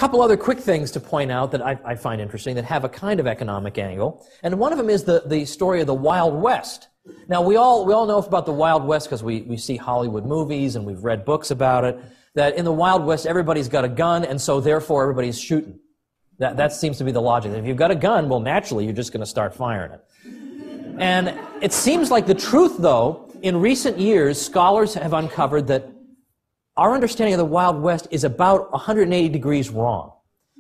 couple other quick things to point out that I find interesting that have a kind of economic angle. And one of them is the story of the Wild West. Now, we all know about the Wild West because we see Hollywood movies and we've read books about it, that in the Wild West, everybody's got a gun, and so therefore everybody's shooting. That seems to be the logic. If you've got a gun, well, naturally, you're just going to start firing it. And it seems like the truth, though, in recent years, scholars have uncovered that our understanding of the Wild West is about 180 degrees wrong.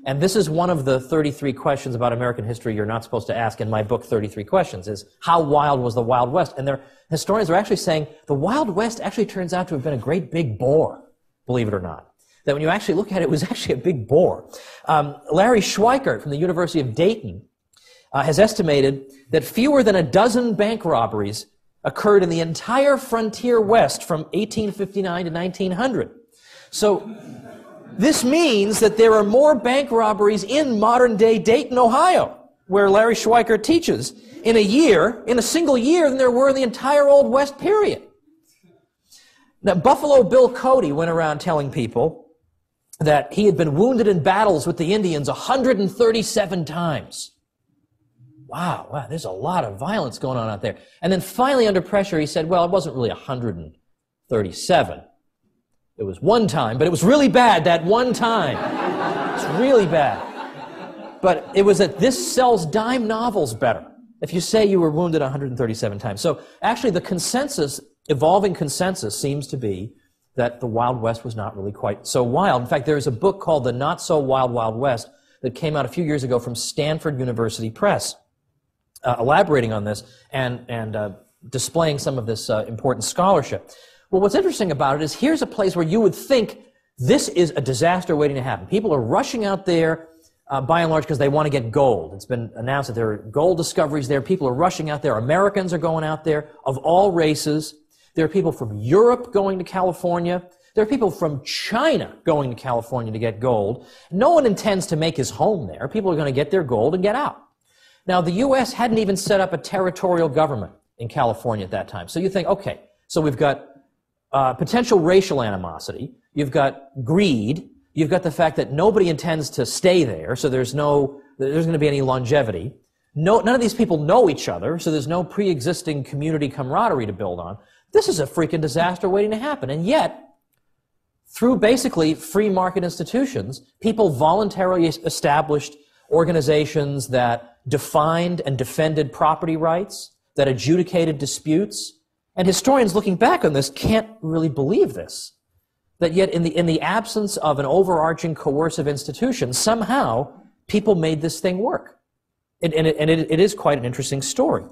And this is one of the 33 questions about American history you're not supposed to ask in my book, 33 Questions, is how wild was the Wild West? And historians are actually saying the Wild West actually turns out to have been a great big bore, believe it or not. That when you actually look at it, it was actually a big bore. Larry Schweikart from the University of Dayton has estimated that fewer than a dozen bank robberies occurred in the entire frontier West from 1859 to 1900. So this means that there are more bank robberies in modern-day Dayton, Ohio, where Larry Schweikart teaches, in a single year, than there were in the entire Old West period. Now, Buffalo Bill Cody went around telling people that he had been wounded in battles with the Indians 137 times. Wow, there's a lot of violence going on out there. And then finally, under pressure, he said, well, it wasn't really 137. It was one time, but it was really bad that one time. It's really bad. But it was that this sells dime novels better if you say you were wounded 137 times. So actually the consensus, evolving consensus, seems to be that the Wild West was not really quite so wild. In fact, there's a book called The Not So Wild Wild West that came out a few years ago from Stanford University Press, elaborating on this and displaying some of this important scholarship. Well, what's interesting about it is here's a place where you would think this is a disaster waiting to happen. People are rushing out there, by and large, because they want to get gold. It's been announced that there are gold discoveries there. People are rushing out there. Americans are going out there of all races. There are people from Europe going to California. There are people from China going to California to get gold. No one intends to make his home there. People are going to get their gold and get out. Now, the U.S. hadn't even set up a territorial government in California at that time. So you think, okay, so we've got potential racial animosity, you've got greed, you've got the fact that nobody intends to stay there, so there's going to be any longevity. None of these people know each other, so there's no pre-existing community camaraderie to build on. This is a freaking disaster waiting to happen. And yet, through basically free market institutions, people voluntarily established organizations that defined and defended property rights, that adjudicated disputes. And historians looking back on this can't really believe this. That yet in the absence of an overarching coercive institution, somehow people made this thing work. And it is quite an interesting story.